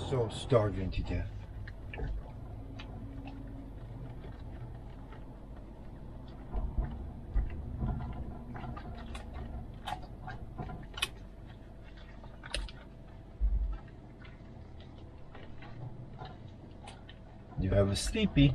so starving to death. You have a sleepy.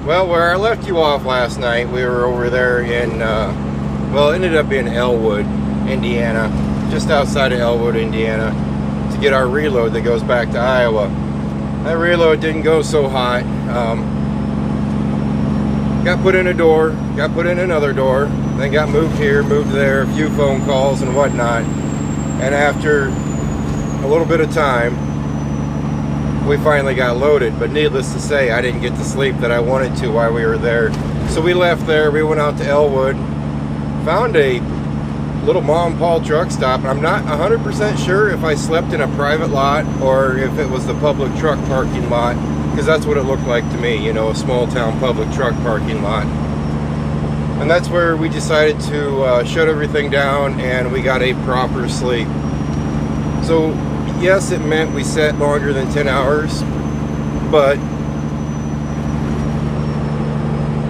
Well, where I left you off last night, we were over there in, well, it ended up being Elwood, Indiana, just outside of Elwood, Indiana, to get our reload that goes back to Iowa. That reload didn't go so hot. Got put in a door, got put in another door, then got moved here, moved there, a few phone calls and whatnot. And after a little bit of time, we finally got loaded, but needless to say, I didn't get the sleep that I wanted to while we were there. So we left there, we went out to Elwood, found a little mom and pop truck stop. I'm not 100% sure if I slept in a private lot or if it was the public truck parking lot, because that's what it looked like to me, you know, a small town public truck parking lot. And that's where we decided to shut everything down, and we got a proper sleep. So yes, it meant we sat longer than 10 hours, but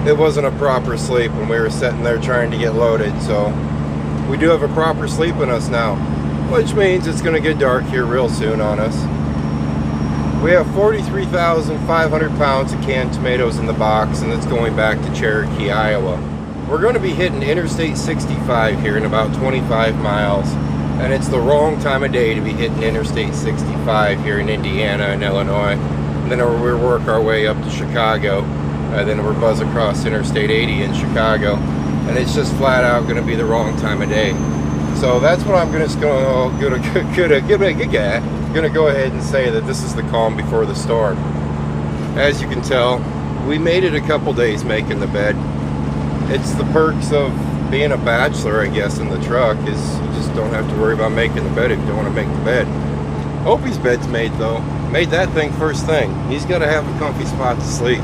it wasn't a proper sleep when we were sitting there trying to get loaded. So we do have a proper sleep in us now, which means it's going to get dark here real soon on us. We have 43,500 pounds of canned tomatoes in the box, and it's going back to Cherokee, Iowa. We're going to be hitting Interstate 65 here in about 25 miles. And it's the wrong time of day to be hitting Interstate 65 here in Indiana and Illinois. And then we'll work our way up to Chicago. Then we'll buzz across Interstate 80 in Chicago. And it's just flat out going to be the wrong time of day. So that's what I'm going to go ahead and say, that this is the calm before the storm. As you can tell, we made it a couple days making the bed. It's the perks of being a bachelor, I guess, in the truck, is you just don't have to worry about making the bed if you don't want to make the bed. Opie's bed's made, though. Made that thing first thing. He's got to have a comfy spot to sleep.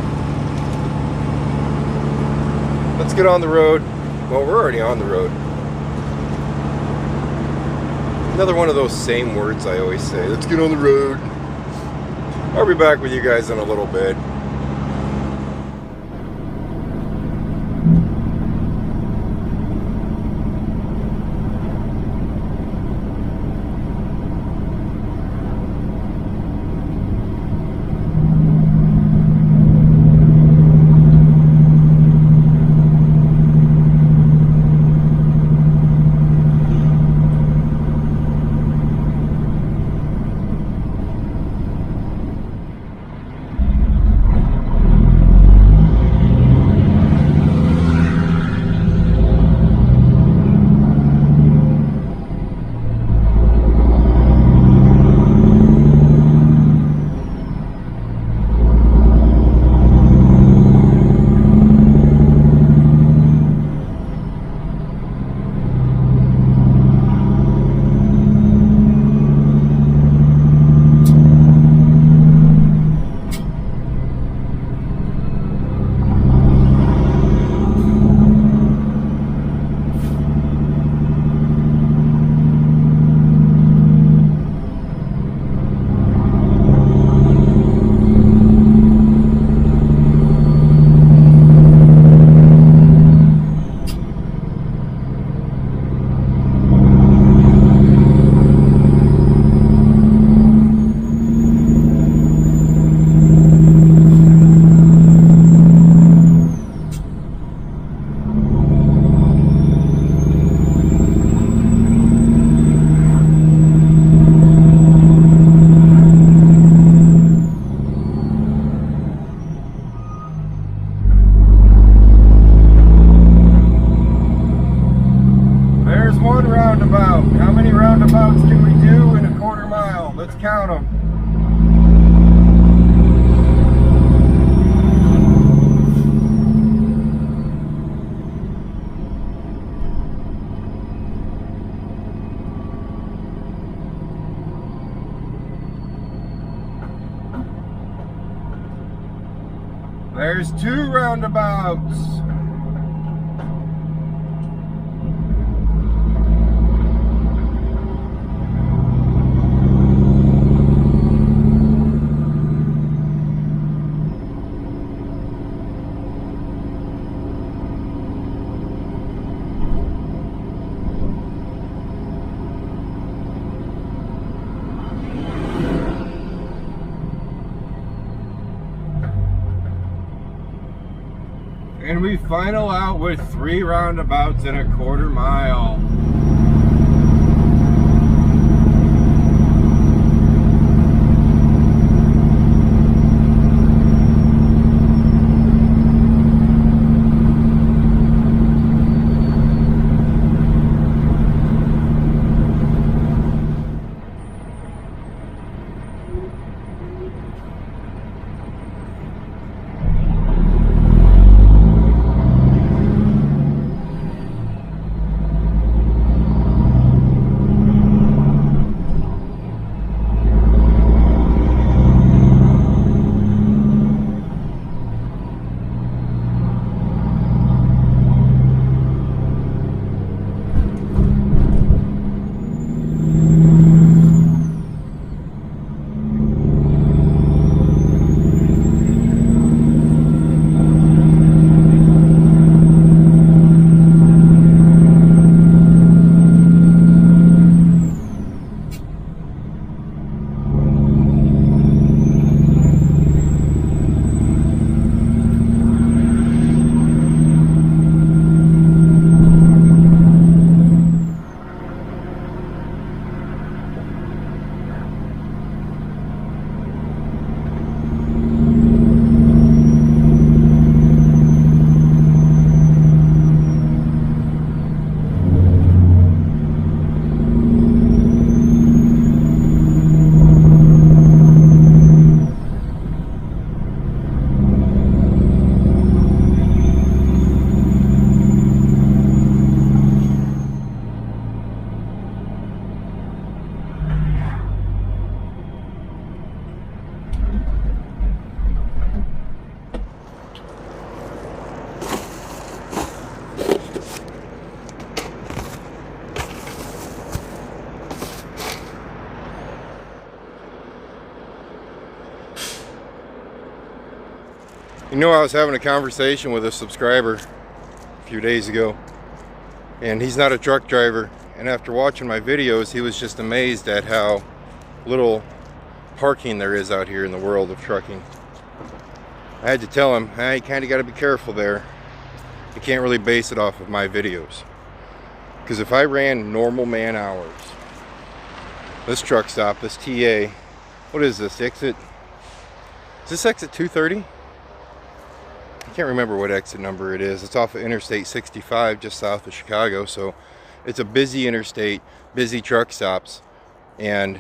Let's get on the road. Well, we're already on the road. Another one of those same words I always say. Let's get on the road. I'll be back with you guys in a little bit. There's 2 roundabouts. And we final out with 3 roundabouts in a 1/4 mile. You know, I was having a conversation with a subscriber a few days ago, and he's not a truck driver, and after watching my videos he was just amazed at how little parking there is out here in the world of trucking. I had to tell him, hey, you kind of got to be careful there. You can't really base it off of my videos, because if I ran normal man hours, this truck stop, this TA, what is this, exit, is this exit 230? I can't remember what exit number it is. It's off of Interstate 65 just south of Chicago, so it's a busy interstate, busy truck stops, and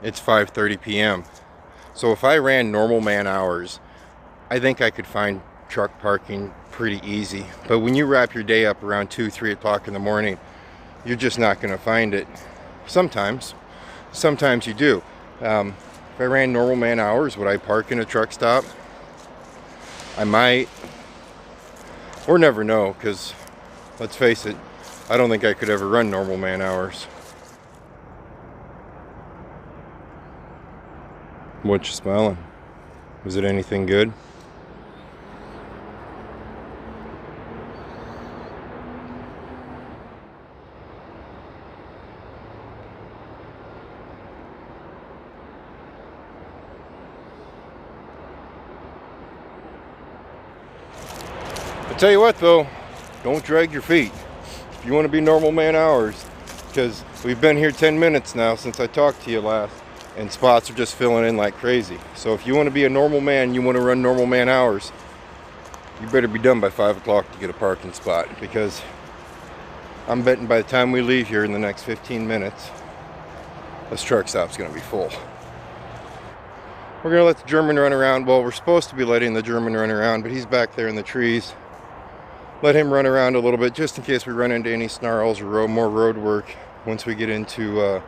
it's 5:30 p.m. So if I ran normal man hours, I think I could find truck parking pretty easy. But when you wrap your day up around 2-3 o'clock in the morning, you're just not going to find it. Sometimes you do. If I ran normal man hours, would I park in a truck stop? I might. Or never know, because let's face it, I don't think I could ever run normal man hours. What you smiling? Was it anything good? I'll tell you what though, don't drag your feet if you want to be normal man hours, because we've been here 10 minutes now since I talked to you last, and spots are just filling in like crazy. So if you want to be a normal man, you want to run normal man hours, you better be done by 5 o'clock to get a parking spot, because I'm betting by the time we leave here in the next 15 minutes, this truck stop's going to be full. We're going to let the German run around. Well, we're supposed to be letting the German run around, but he's back there in the trees. Let him run around a little bit just in case we run into any snarls or more road work once we get into,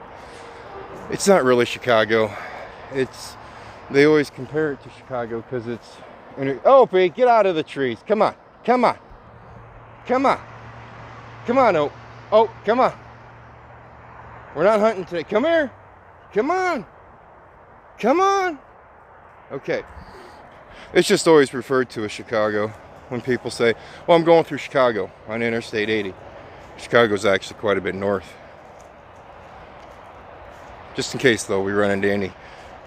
it's not really Chicago. It's They always compare it to Chicago because it's... Oh, Pete, get out of the trees. Come on. Come on. Come on. Come on, oh. Oh, come on. We're not hunting today. Come here. Come on. Come on. Okay. It's just always referred to as Chicago when people say, well, I'm going through Chicago on Interstate 80. Chicago's actually quite a bit north. Just in case, though, we run into any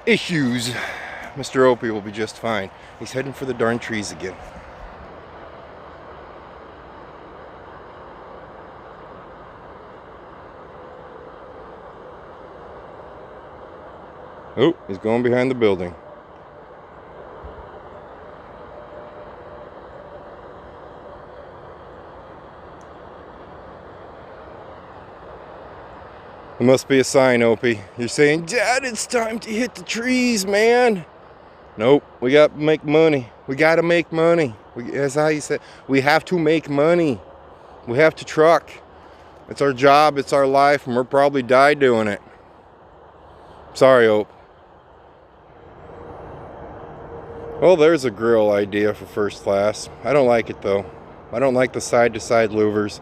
issues, Mr. Opie will be just fine. He's heading for the darn trees again. Oh, he's going behind the building. It must be a sign, Opie. You're saying, Dad, it's time to hit the trees, man. Nope, we got to make money. We got to make money. That's how you said. We have to make money. We have to truck. It's our job, it's our life, and we'll probably die doing it. Sorry, Ope. Well, there's a grill idea for first class. I don't like it, though. I don't like the side-to-side louvers.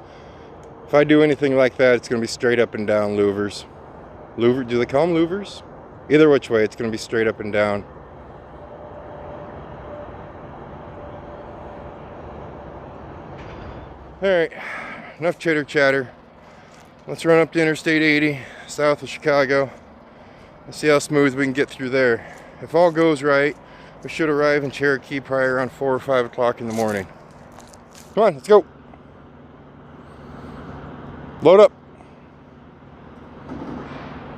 If I do anything like that, it's going to be straight up and down louvers. Louver, do they call them louvers? Either which way, it's going to be straight up and down. Alright, enough chitter chatter. Let's run up to Interstate 80, south of Chicago. Let's see how smooth we can get through there. If all goes right, we should arrive in Cherokee probably around 4 or 5 o'clock in the morning. Come on, let's go. Load up.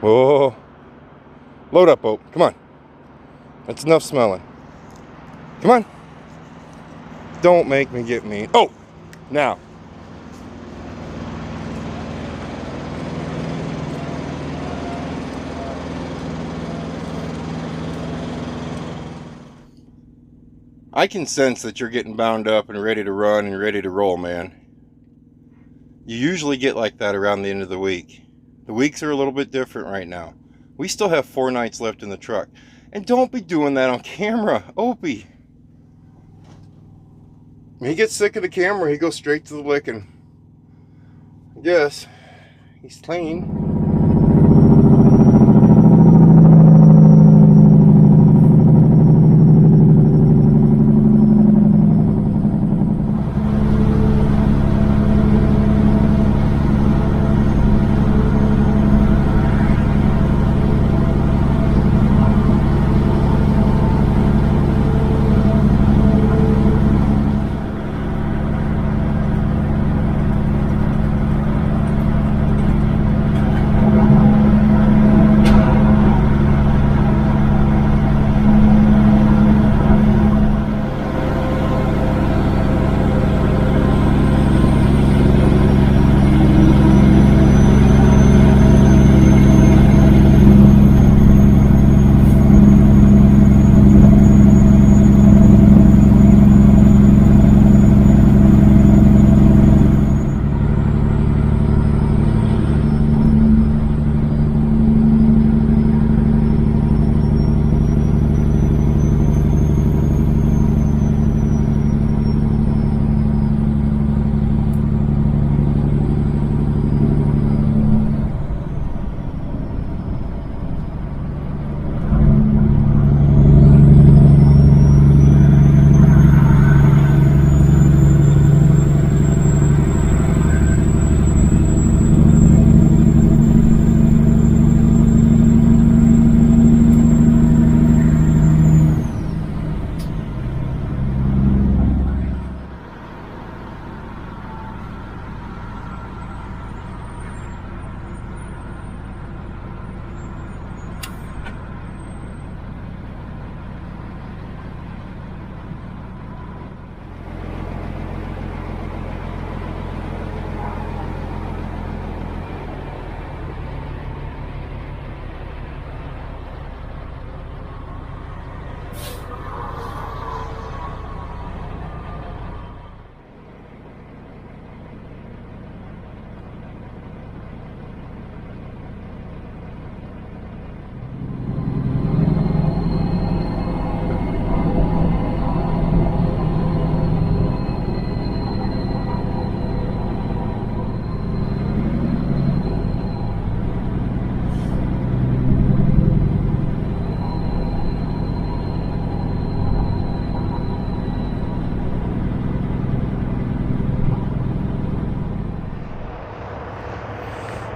Whoa. Load up, Ope. Come on. That's enough smelling. Come on. Don't make me get mean. Oh, now. I can sense that you're getting bound up and ready to run and ready to roll, man. You usually get like that around the end of the week. The weeks are a little bit different right now. We still have 4 nights left in the truck. And don't be doing that on camera, Opie. When he gets sick of the camera, he goes straight to the licking. I guess he's clean.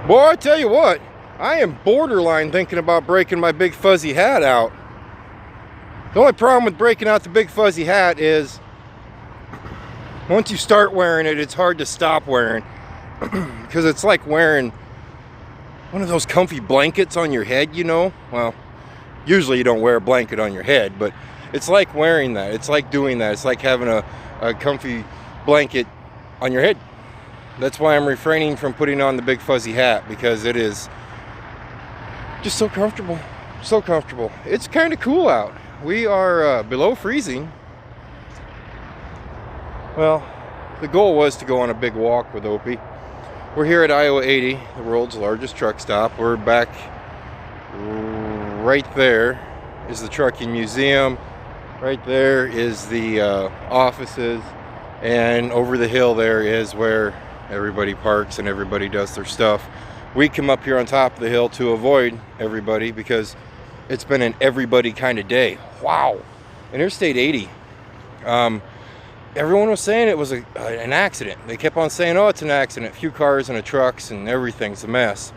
Boy, I tell you what, I am borderline thinking about breaking my big fuzzy hat out. The only problem with breaking out the big fuzzy hat is once you start wearing it, it's hard to stop wearing. Because it's like wearing one of those comfy blankets on your head, you know? Well, usually you don't wear a blanket on your head, but it's like wearing that. It's like doing that. It's like having a comfy blanket on your head. That's why I'm refraining from putting on the big fuzzy hat, because it is just so comfortable. So comfortable. It's kind of cool out. We are below freezing. Well, the goal was to go on a big walk with Opie. We're here at Iowa 80, the world's largest truck stop. We're back right there is the trucking museum. Right there is the offices. And over the hill there is where everybody parks and everybody does their stuff. We come up here on top of the hill to avoid everybody because it's been an everybody kind of day. Wow. Interstate 80. Everyone was saying it was an accident. They kept on saying, oh, it's an accident. A few cars and a trucks and everything's a mess.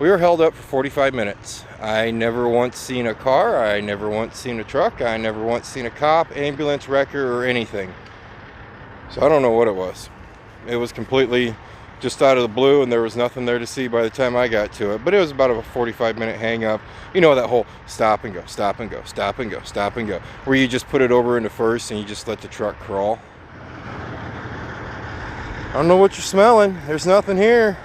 We were held up for 45 minutes. I never once seen a car. I never once seen a truck. I never once seen a cop, ambulance, wrecker, or anything. So I don't know what it was. It was completely just out of the blue, and there was nothing there to see by the time I got to it. But it was about a 45-minute hang up. You know, that whole stop and go, stop and go, stop and go, stop and go, where you just put it over into first and you just let the truck crawl. I don't know what you're smelling. There's nothing here.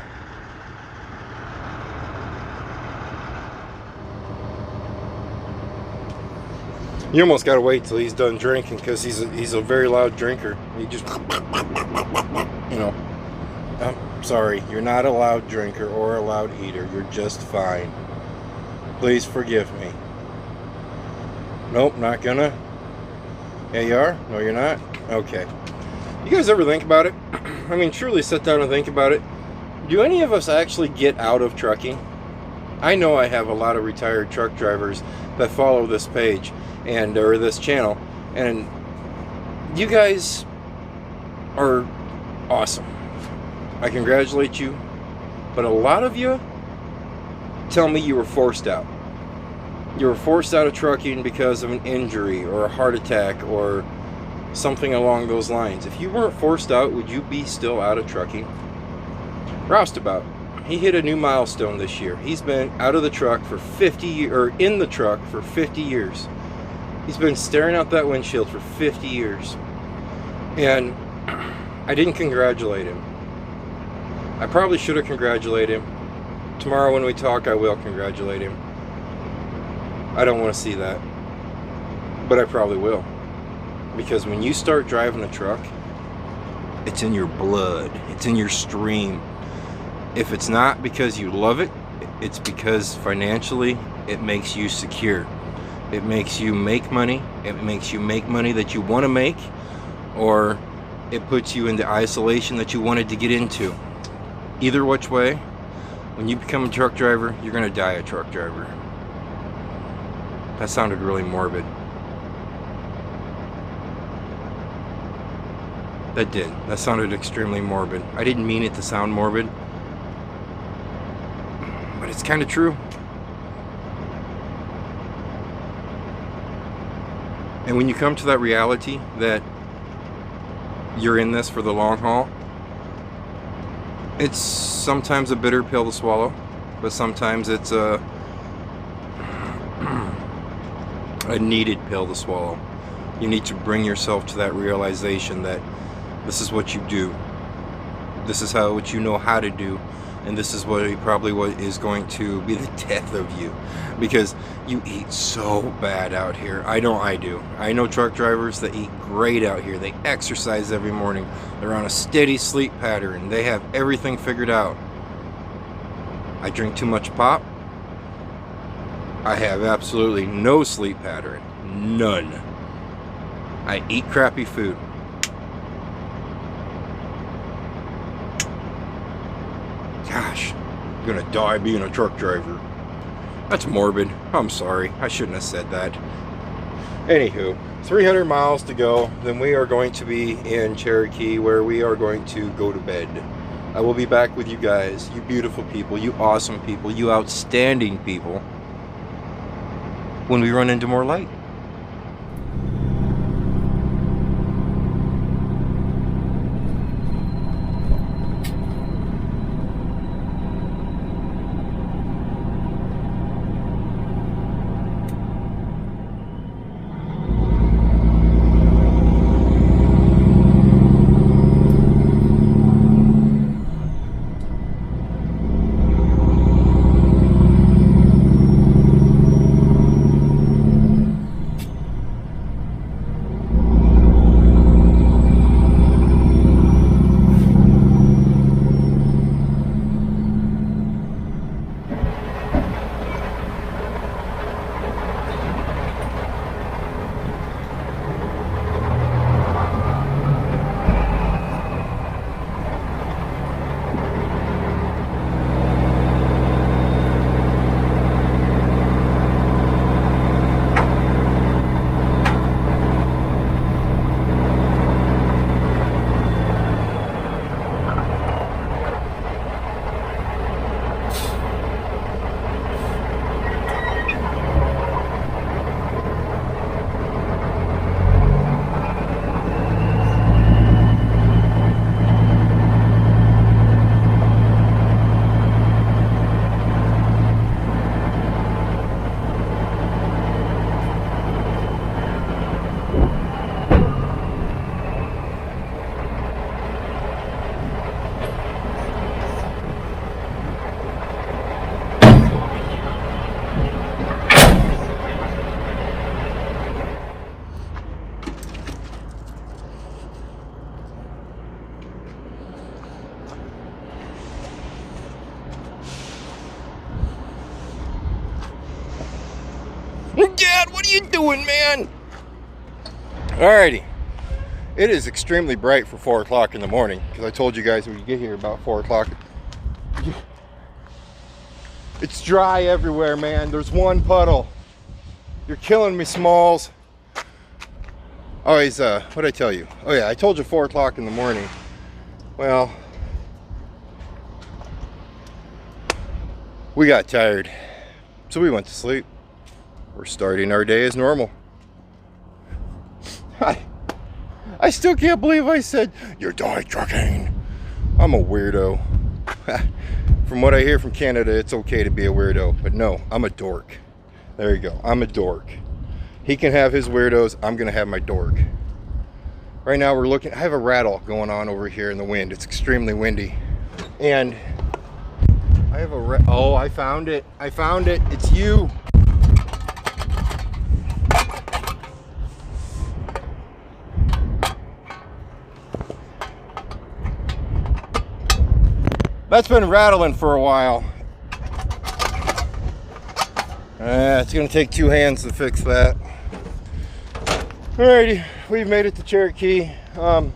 You almost got to wait till he's done drinking, because he's a very loud drinker. He just, you know. I'm sorry, you're not a loud drinker or a loud eater. You're just fine. Please forgive me. Nope, not gonna. Yeah, you are? No, you're not? Okay. You guys ever think about it? I mean, truly sit down and think about it. Do any of us actually get out of trucking? I know I have a lot of retired truck drivers that follow this page or this channel, and you guys are awesome. I congratulate you, but a lot of you tell me you were forced out. You were forced out of trucking because of an injury or a heart attack or something along those lines. If you weren't forced out, would you be still out of trucking? Roustabout, he hit a new milestone this year. He's been out of the truck for 50 years, or in the truck for 50 years. He's been staring out that windshield for 50 years. And I didn't congratulate him. I probably should have congratulated him. Tomorrow when we talk, I will congratulate him. I don't want to see that, but I probably will. Because when you start driving a truck, it's in your blood. It's in your stream. If it's not because you love it, it's because financially it makes you secure. It makes you make money. It makes you make money that you want to make, or it puts you into isolation that you wanted to get into. Either which way, when you become a truck driver, you're going to die a truck driver. That sounded really morbid. That did. That sounded extremely morbid. I didn't mean it to sound morbid, but it's kind of true. And when you come to that reality that you're in this for the long haul, it's sometimes a bitter pill to swallow, but sometimes it's a needed pill to swallow. You need to bring yourself to that realization that this is what you do. This is what you know how to do. And this is what is going to be the death of you. Because you eat so bad out here. I know I do. I know truck drivers that eat great out here. They exercise every morning. They're on a steady sleep pattern. They have everything figured out. I drink too much pop. I have absolutely no sleep pattern. None. I eat crappy food. Gosh, I'm gonna die being a truck driver. That's morbid. I'm sorry. I shouldn't have said that. Anywho, 300 miles to go. Then we are going to be in Cherokee, where we are going to go to bed. I will be back with you guys, you beautiful people, you awesome people, you outstanding people, when we run into more light. Dad, what are you doing, man? Alrighty. It is extremely bright for 4 o'clock in the morning, because I told you guys we'd get here about 4 o'clock. It's dry everywhere, man. There's one puddle. You're killing me, Smalls. Always, what'd I tell you? Oh yeah, I told you 4 o'clock in the morning. Well, we got tired, so we went to sleep. We're starting our day as normal. I still can't believe I said, you're dog trucking. I'm a weirdo. From what I hear from Canada, it's okay to be a weirdo. But no, I'm a dork. There you go. I'm a dork. He can have his weirdos. I'm going to have my dork. Right now we're looking. I have a rattle going on over here in the wind. It's extremely windy. And I have a oh, I found it. I found it. It's you. That's been rattling for a while. It's gonna take 2 hands to fix that. Alrighty, we've made it to Cherokee. We're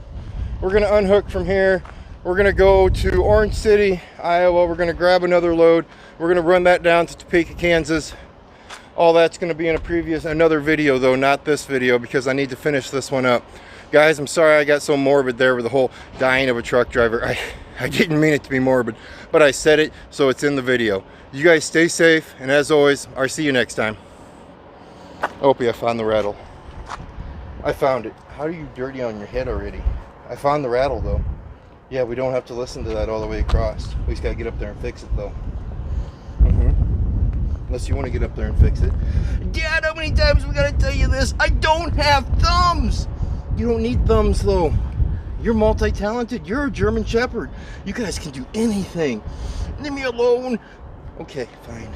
gonna unhook from here. We're gonna go to Orange City, Iowa. We're gonna grab another load. We're gonna run that down to Topeka, Kansas. All that's gonna be in another video though, not this video, because I need to finish this one up. Guys, I'm sorry I got so morbid there with the whole dying of a truck driver. I didn't mean it to be morbid, but I said it, so it's in the video. You guys stay safe, and as always, I'll see you next time. Opie, I found the rattle. I found it. How are you dirty on your head already? I found the rattle, though. Yeah, we don't have to listen to that all the way across. We just gotta get up there and fix it, though. Unless you want to get up there and fix it. Dad, how many times we gotta tell you this? I don't have thumbs! You don't need thumbs, though. You're multi-talented. You're a German Shepherd. You guys can do anything. Leave me alone. Okay, fine.